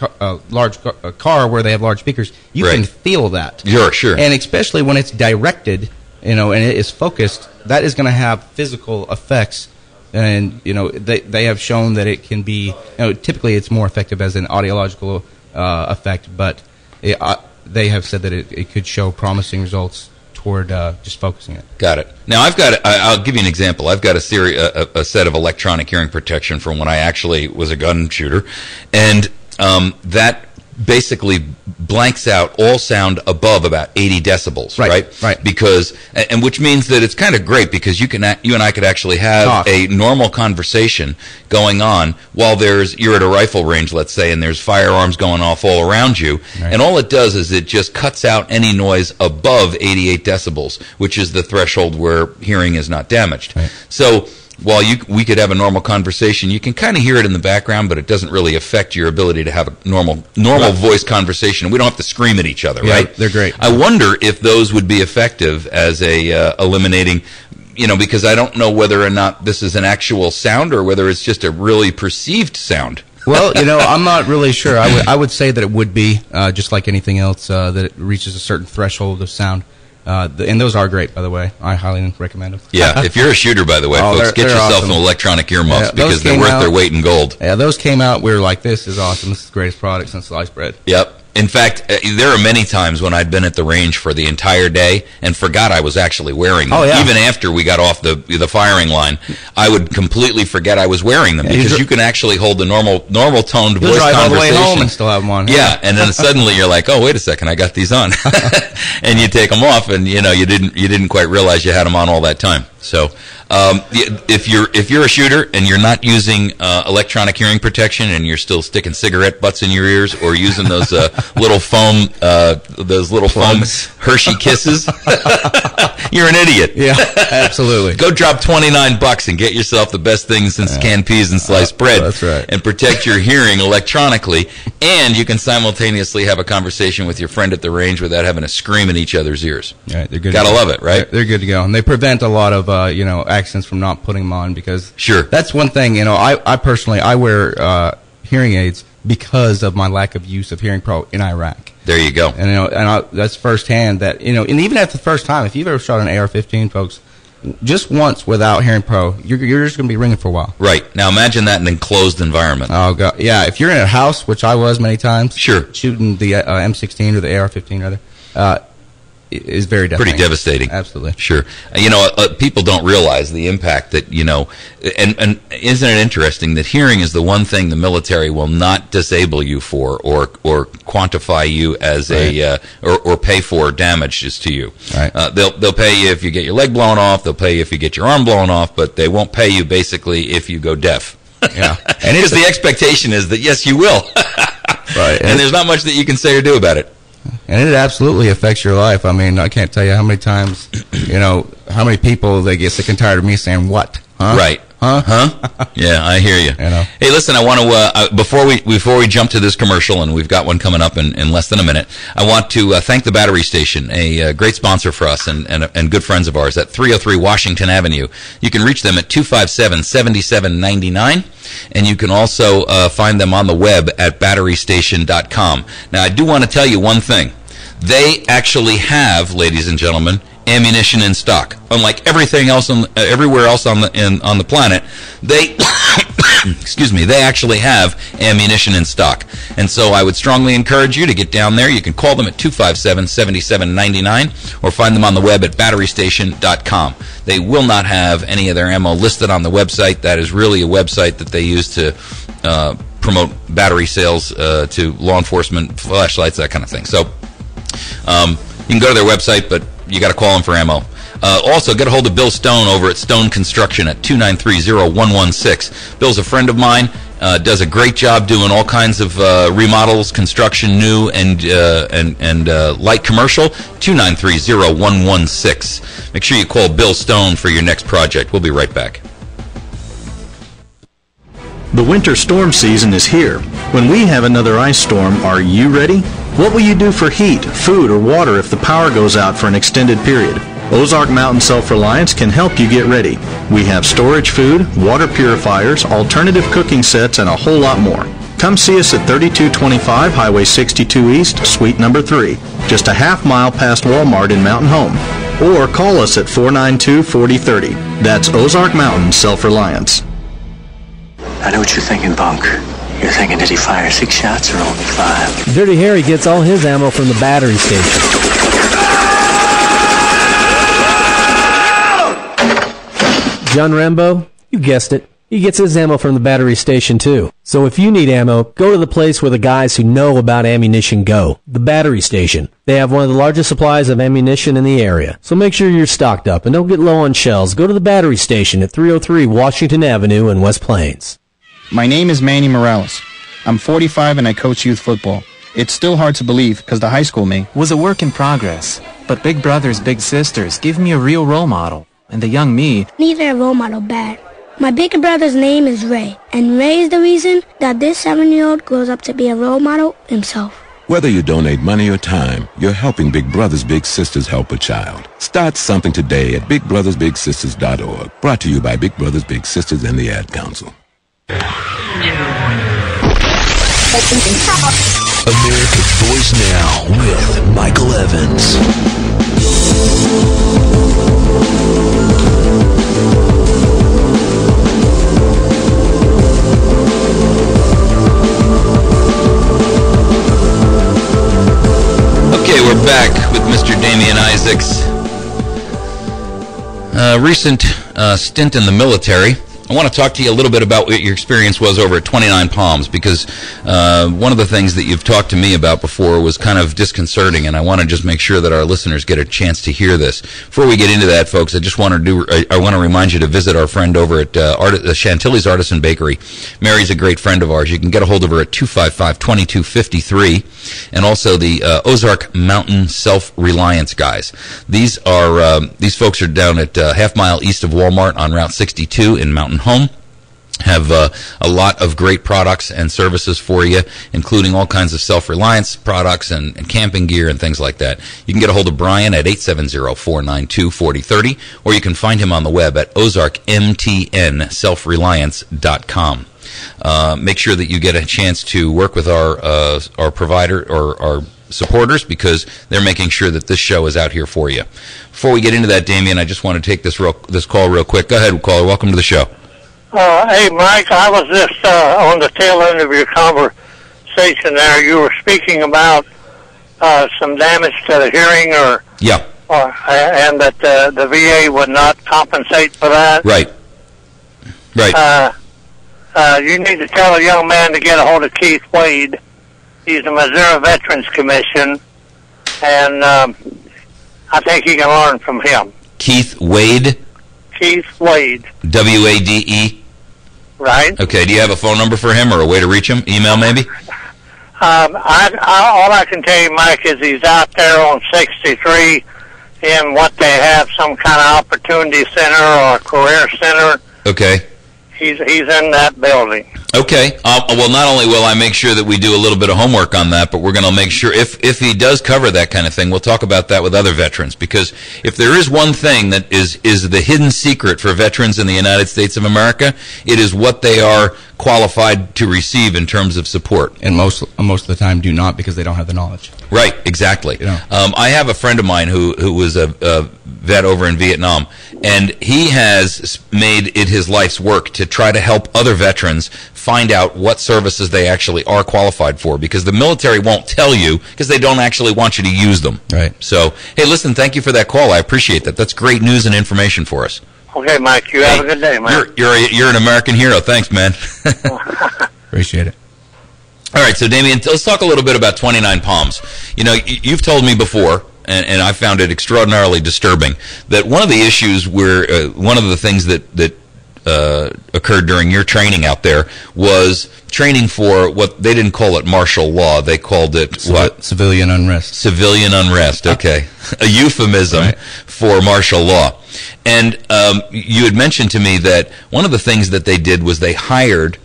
car where they have large speakers. You can feel that. Sure. And especially when it's directed, and it is focused, that is going to have physical effects. And they have shown that it can be. Typically, it's more effective as an audiological effect, but they have said that it could show promising results toward just focusing it. Got it. Now, I'll give you an example. I've got a set of electronic hearing protection from when I actually was a gun shooter, and that basically blanks out all sound above about 80 decibels, right? Because, and which means that it's kind of great because you and I could actually have a normal conversation going on while you're at a rifle range, let's say, and there's firearms going off all around you, and all it does is it just cuts out any noise above 88 decibels, which is the threshold where hearing is not damaged. So while we could have a normal conversation, you can kind of hear it in the background, but it doesn't really affect your ability to have a normal voice conversation. We don't have to scream at each other, right? They're great. I wonder if those would be effective as eliminating, because I don't know whether or not this is an actual sound or whether it's just a really perceived sound. Well, I'm not really sure. I would say that it would be, just like anything else, that it reaches a certain threshold of sound. And those are great, by the way. I highly recommend them. Yeah, if you're a shooter, by the way, folks, get yourself awesome. some electronic earmuffs because they're worth their weight in gold. Yeah, those came out. We were like, this is awesome. This is the greatest product since sliced bread. Yep. In fact, there are many times when I'd been at the range for the entire day and forgot I was actually wearing them. Even after we got off the firing line, I would completely forget I was wearing them because you can actually hold the normal toned voice drive conversation all the way home and still have them on. Yeah, and then suddenly you're like, oh, wait a second, I got these on, and you take them off, and you didn't quite realize you had them on all that time. So if you're a shooter and you're not using electronic hearing protection and you're still sticking cigarette butts in your ears or using those little foam Hershey Kisses, you're an idiot. Yeah, absolutely. Go drop $29 and get yourself the best thing since canned peas and sliced bread. That's right. And protect your hearing electronically, and you can simultaneously have a conversation with your friend at the range without having to scream in each other's ears. Right, they're good. Gotta love it, right? They're good to go, and they prevent a lot of accidents from not putting them on because that's one thing. I personally wear hearing aids because of my lack of use of hearing pro in Iraq. There you go. And that's firsthand that and even at the first time, if you've ever shot an AR-15, folks, just once without hearing pro, you're just going to be ringing for a while. Right. Now imagine that in an enclosed environment. Oh god, yeah. If you're in a house, which I was many times, shooting the M16 or the AR-15 rather. Is very devastating. Pretty devastating. Absolutely. Sure. People don't realize the impact that, and isn't it interesting that hearing is the one thing the military will not disable you for or quantify you as or pay for damages to you. Right. They'll pay you if you get your leg blown off, they'll pay you if you get your arm blown off, but they won't pay you basically if you go deaf. Yeah. And because the expectation is that, yes, you will. Right. And there's not much that you can say or do about it. And it absolutely affects your life. I mean, I can't tell you how many times, how many people, they get sick and tired of me saying, what? Huh? Right. Huh? Yeah, I hear you. Hey, listen, I want to, before we jump to this commercial, and we've got one coming up in less than a minute, I want to thank the Battery Station, a great sponsor for us and good friends of ours at 303 Washington Avenue. You can reach them at 257-7799, and you can also find them on the web at batterystation.com. Now, I do want to tell you one thing. They actually have, ladies and gentlemen, ammunition in stock. Unlike everything else, everywhere else on the planet, they excuse me, they actually have ammunition in stock. And so I would strongly encourage you to get down there. You can call them at 257-7799 or find them on the web at batterystation.com. They will not have any of their ammo listed on the website. That is really a website that they use to promote battery sales to law enforcement, flashlights, that kind of thing. So you can go to their website, but you got to call them for ammo. Also, get a hold of Bill Stone over at Stone Construction at 293-0116. Bill's a friend of mine, does a great job doing all kinds of remodels, construction, new and light commercial. 293-0116. Make sure you call Bill Stone for your next project. We'll be right back. The winter storm season is here. When we have another ice storm, are you ready? What will you do for heat, food, or water if the power goes out for an extended period? Ozark Mountain Self-Reliance can help you get ready. We have storage food, water purifiers, alternative cooking sets, and a whole lot more. Come see us at 3225 Highway 62 East, Suite number 3, just a half mile past Walmart in Mountain Home. Or call us at 492-4030. That's Ozark Mountain Self-Reliance. I know what you're thinking, Bunk. You're thinking, did he fire 6 shots or only 5? Dirty Harry gets all his ammo from the battery station. John Rambo, you guessed it. He gets his ammo from the battery station, too. So if you need ammo, go to the place where the guys who know about ammunition go, the battery station. They have one of the largest supplies of ammunition in the area. So make sure you're stocked up and don't get low on shells. Go to the battery station at 303 Washington Avenue in West Plains. My name is Manny Morales. I'm 45 and I coach youth football. It's still hard to believe because the high school me was a work in progress. But big brothers, big sisters give me a real role model. And the young me needs a role model bad. My big brother's name is Ray, and Ray is the reason that this 7-year-old grows up to be a role model himself. Whether you donate money or time, you're helping Big Brothers Big Sisters help a child. Start something today at BigBrothersBigSisters.org. Brought to you by Big Brothers Big Sisters and the Ad Council. America's Voice Now with Michael Evans. Okay, we're back with Mr. Damien Issacs. Recent stint in the military. I want to talk to you a little bit about what your experience was over at 29 Palms, because one of the things that you've talked to me about before was kind of disconcerting, and I want to just make sure that our listeners get a chance to hear this. Before we get into that, folks, I want to remind you to visit our friend over at Chantilly's Artisan Bakery. Mary's a great friend of ours. You can get a hold of her at 255-2253, and also the Ozark Mountain Self-Reliance guys. These folks are down at half mile east of Walmart on Route 62 in Mountain Home. Have a lot of great products and services for you, including all kinds of self-reliance products and camping gear and things like that. You can get a hold of Brian at 870-492-4030, or you can find him on the web at ozarkmtnselfreliance.com. Make sure that you get a chance to work with our provider or our supporters, because they're making sure that this show is out here for you. Before we get into that, Damien, I just want to take this call real quick. Go ahead, caller. Welcome to the show. Hey, Mike, I was just on the tail end of your conversation there. You were speaking about some damage to the hearing, and that the VA would not compensate for that. Right. You need to tell a young man to get a hold of Keith Wade. He's a Missouri Veterans Commission, and I think he can learn from him. Keith Wade? Keith Wade. W-A-D-E? Right. Okay, do you have a phone number for him or a way to reach him? Email, maybe? All I can tell you, Mike, is he's out there on 63 in what they have, some kind of opportunity center or a career center. Okay. He's in that building. Okay. Well, not only will I make sure that we do a little bit of homework on that, but we're going to make sure if he does cover that kind of thing, we'll talk about that with other veterans. Because if there is one thing that is the hidden secret for veterans in the United States of America, it is what they are qualified to receive in terms of support. And most of the time do not, because they don't have the knowledge. Right. Exactly. I have a friend of mine who was a vet over in Vietnam, And he has made it his life's work to try to help other veterans find out what services they actually are qualified for, because the military won't tell you because they don't actually want you to use them. Right. So, hey, listen, thank you for that call. I appreciate that. That's great news and information for us. Okay, Mike, you have a good day, man. You're an American hero. Thanks, man. Appreciate it. All right, so Damien, let's talk a little bit about 29 Palms. You know, you've told me before, and I found it extraordinarily disturbing, that one of the issues where one of the things that occurred during your training out there was training for what they didn't call it martial law. They called it what? Civilian unrest. Civilian unrest, okay. A euphemism for martial law. And you had mentioned to me that one of the things that they did was they hired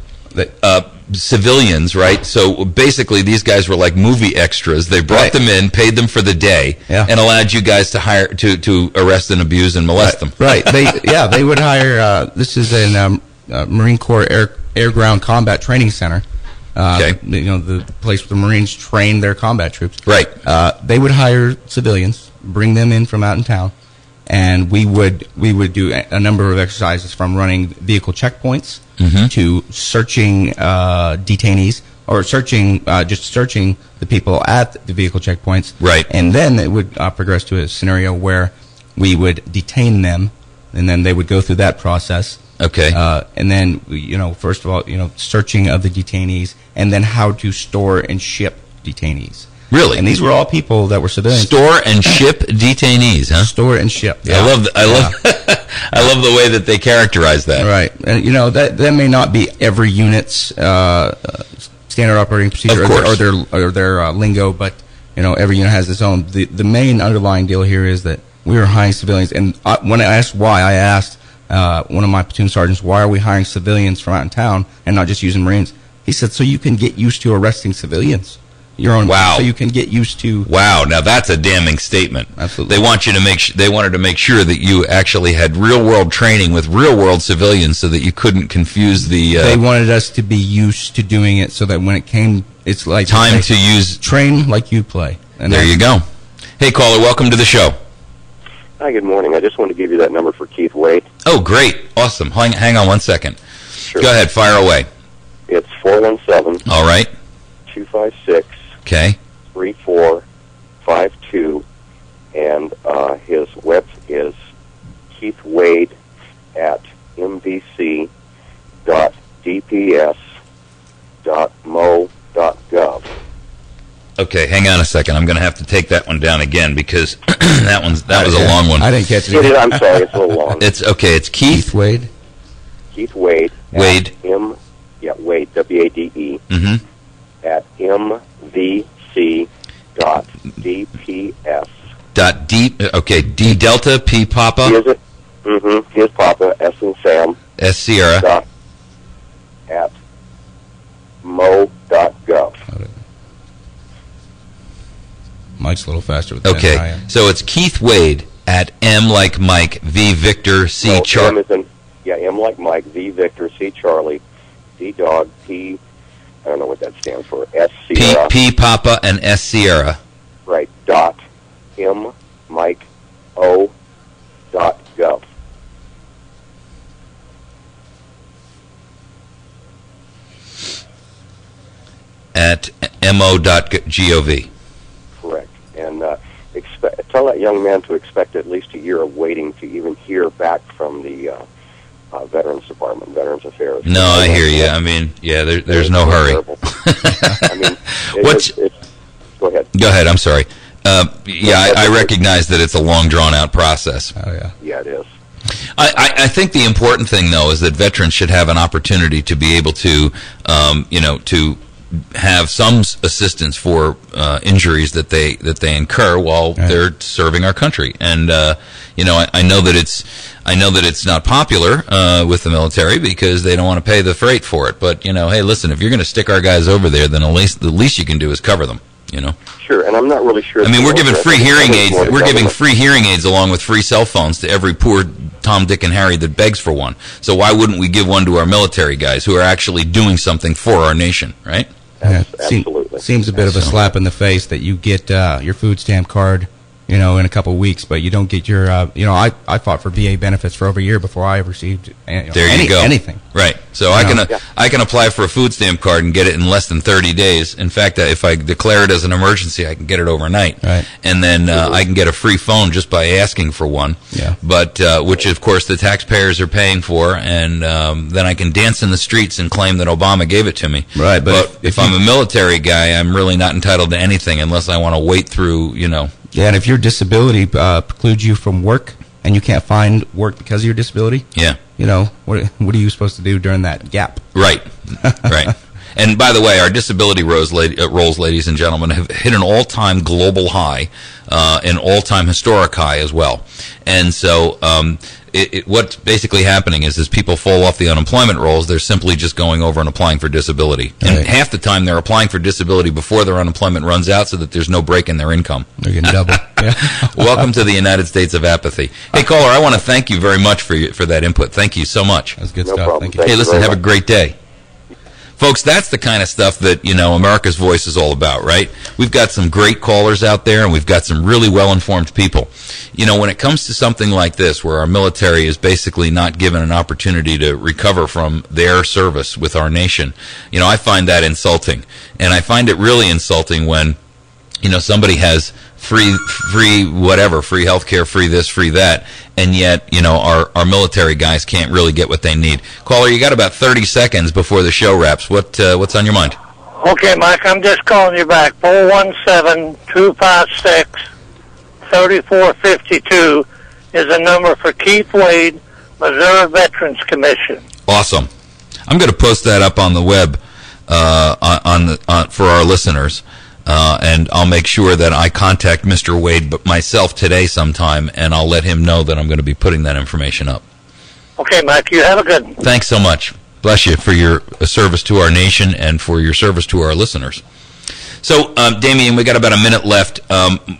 civilians, right? So basically these guys were like movie extras. They brought them in, paid them for the day, and allowed you guys to hire to arrest and abuse and molest them. Right. They would hire, this is in Marine Corps Air Ground Combat Training Center. You know, the place where the Marines train their combat troops. Right. They would hire civilians, bring them in from out in town, and we would do a number of exercises, from running vehicle checkpoints to searching detainees, or searching the people at the vehicle checkpoints. Right. And then it would progress to a scenario where we would detain them, and then they would go through that process. Okay. And then, first of all, searching of the detainees, and then how to store and ship detainees. Really? And these were all people that were civilians. Store and ship detainees, huh? Store and ship. Yeah. I love the way that they characterize that. Right. And that may not be every unit's standard operating procedure or their lingo, but every unit has its own. The main underlying deal here is that we were hiring civilians, and when I asked why, I asked one of my platoon sergeants, why are we hiring civilians from out in town and not just using Marines? He said, so you can get used to arresting civilians. So you can get used to. Wow, now that's a damning statement. Absolutely. They want you to they wanted to make sure that you actually had real world training with real world civilians, so that you couldn't confuse the. They wanted us to be used to doing it, so that when it came, it's like time to use train like you play. And there you go. Hey, caller, welcome to the show. Hi, good morning. I just wanted to give you that number for Keith Wade. Oh, great, awesome. Hang on one second. Sure. Go ahead, fire away. It's 417. All right. 256. Okay. 3452, and his web is Keith Wade at mvc.dps.mo.gov. Okay, hang on a second. I'm going to have to take that one down again, because that was a long one. I didn't catch it. I'm sorry, it's a little long. It's okay. It's Keith Wade. Keith Wade. Wade. Wade, W-A-D-E. Mm-hmm. At mvc.dps. Okay, D Delta, P Papa. His Papa, S and Sam. S Sierra. At mo.gov. Mike's a little faster with that than I am. So it's Keith Wade at M like Mike, V Victor, C Charlie. M like Mike, V Victor, C Charlie, D Dog, P. I don't know what that stands for. S Sierra. P Papa and S Sierra. Right. Dot M Mike O. Dot gov. At mo.gov. Correct. And tell that young man to expect at least a year of waiting to even hear back from the Veterans Department, Veterans Affairs. No, I hear you. I mean, yeah, there's no hurry. I mean, go ahead. Go ahead. I'm sorry. I recognize that it's a long, drawn-out process. Oh, yeah. Yeah, it is. I think the important thing, though, is that veterans should have an opportunity to be able to, to have some assistance for injuries that they incur while they're serving our country. And I know that it's not popular with the military, because they don't want to pay the freight for it. But hey, listen, if you're going to stick our guys over there, then the least you can do is cover them. Sure, and I'm not really sure. I mean, we're giving free hearing aids. We're giving free hearing aids along with free cell phones to every poor Tom, Dick, and Harry that begs for one. So why wouldn't we give one to our military guys who are actually doing something for our nation, right? Absolutely. Seems a bit of a slap in the face that you get your food stamp card in a couple of weeks, but you don't get your, I fought for VA benefits for over a year before I received anything. Right. So I can apply for a food stamp card and get it in less than 30 days. In fact, if I declare it as an emergency, I can get it overnight. Right. And then I can get a free phone just by asking for one. Yeah. But which, of course, the taxpayers are paying for, and then I can dance in the streets and claim that Obama gave it to me. Right. But if I'm a military guy, I'm really not entitled to anything unless I want to wait through, Yeah, and if your disability precludes you from work and you can't find work because of your disability, what are you supposed to do during that gap? Right, right. And by the way, our disability rolls, ladies and gentlemen, have hit an all-time global high, an all-time historic high as well. And so what's basically happening is people fall off the unemployment rolls, they're simply just going over and applying for disability. And half the time they're applying for disability before their unemployment runs out so that there's no break in their income. They're getting double. Yeah. Welcome to the United States of apathy. Hey, caller, I want to thank you very much for that input. Thank you so much. That's good stuff. Problem. Thank you. Hey, listen, have a great day. Folks, that's the kind of stuff that, America's Voice is all about, right? We've got some great callers out there, and we've got some really well-informed people. When it comes to something like this, where our military is basically not given an opportunity to recover from their service with our nation, I find that insulting. And I find it really insulting when, somebody has free whatever, free healthcare, free this, free that, and yet, our military guys can't really get what they need. Caller, you got about 30 seconds before the show wraps. What's on your mind? Okay, Mike, I'm just calling you back. 417-256-3452 is the number for Keith Wade, Missouri Veterans Commission. Awesome. I'm going to post that up on the web for our listeners. And I'll make sure that I contact Mr. Wade myself today sometime, and I'll let him know that I'm going to be putting that information up. Okay, Mike, you have a good one. Thanks so much. Bless you for your service to our nation and for your service to our listeners. So, Damien, we got about a minute left.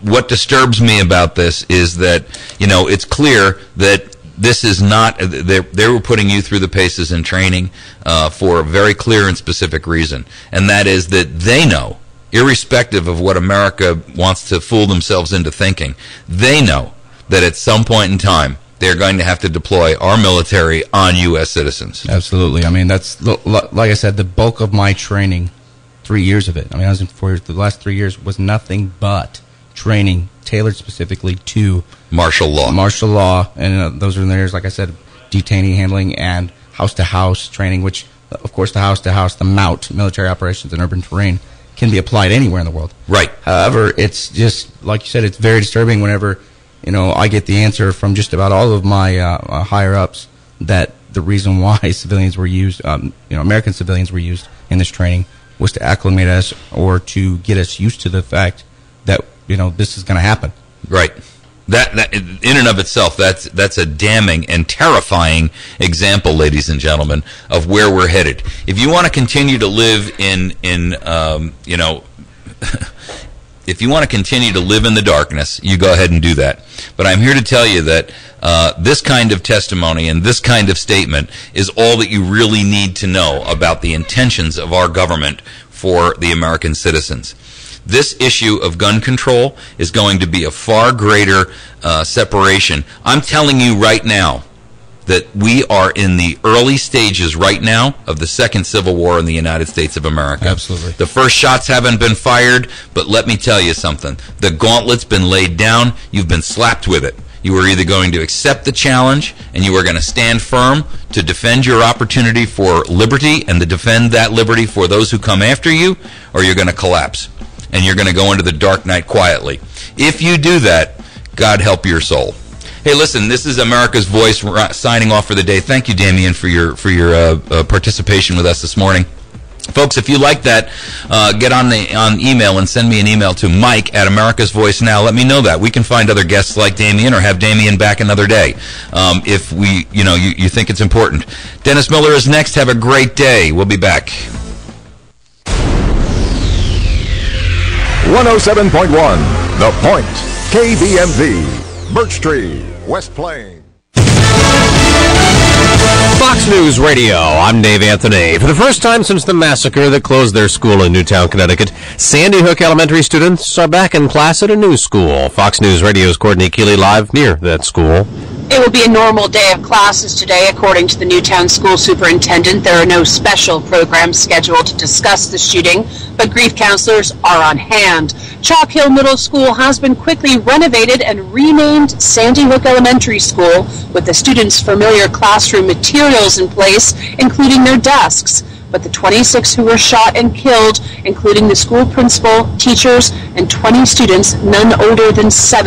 What disturbs me about this is that, it's clear that this is not, they were putting you through the paces in training for a very clear and specific reason, and that is that they know, irrespective of what America wants to fool themselves into thinking, they know that at some point in time they're going to have to deploy our military on U.S. citizens. Absolutely. I mean, that's, like I said, the bulk of my training, 3 years of it. I mean, I was in 4 years. The last 3 years was nothing but training tailored specifically to martial law. And those are in the areas, like I said, detainee handling and house-to-house training, which, of course, the house-to-house, the MOUT, military operations in urban terrain, can be applied anywhere in the world. Right. However, it's just, like you said, it's very disturbing whenever, I get the answer from just about all of my higher-ups that the reason why civilians were used, American civilians were used in this training was to acclimate us or to get us used to the fact that, this is going to happen. Right. That in and of itself, that's a damning and terrifying example, ladies and gentlemen, of where we're headed. If you want to continue to live if you want to continue to live in the darkness, you go ahead and do that. But I'm here to tell you that this kind of testimony and this kind of statement is all that you really need to know about the intentions of our government for the American citizens. This issue of gun control is going to be a far greater separation. I'm telling you right now that we are in the early stages right now of the second Civil War in the United States of America. Absolutely. The first shots haven't been fired, but let me tell you something. The gauntlet's been laid down. You've been slapped with it. You are either going to accept the challenge and you are going to stand firm to defend your opportunity for liberty and to defend that liberty for those who come after you, or you're going to collapse. And you're going to go into the dark night quietly. If you do that, God help your soul. Hey, listen, this is America's Voice signing off for the day. Thank you, Damien, for your participation with us this morning. Folks, if you like that, get on email and send me an email to Mike at America's Voice Now. Let me know that. We can find other guests like Damien or have Damien back another day if you think it's important. Dennis Miller is next. Have a great day. We'll be back. 107.1 The Point, KBMV, Birch Tree, West Plains. Fox News Radio, I'm Dave Anthony. For the first time since the massacre that closed their school in Newtown, Connecticut, Sandy Hook Elementary students are back in class at a new school. Fox News Radio's Courtney Keeley live near that school. It will be a normal day of classes today, according to the Newtown school superintendent. There are no special programs scheduled to discuss the shooting, but grief counselors are on hand. Chalk Hill Middle School has been quickly renovated and renamed Sandy Hook Elementary School, with the students' familiar classroom materials in place, including their desks. But the 26 who were shot and killed, including the school principal, teachers, and 20 students, none older than 7,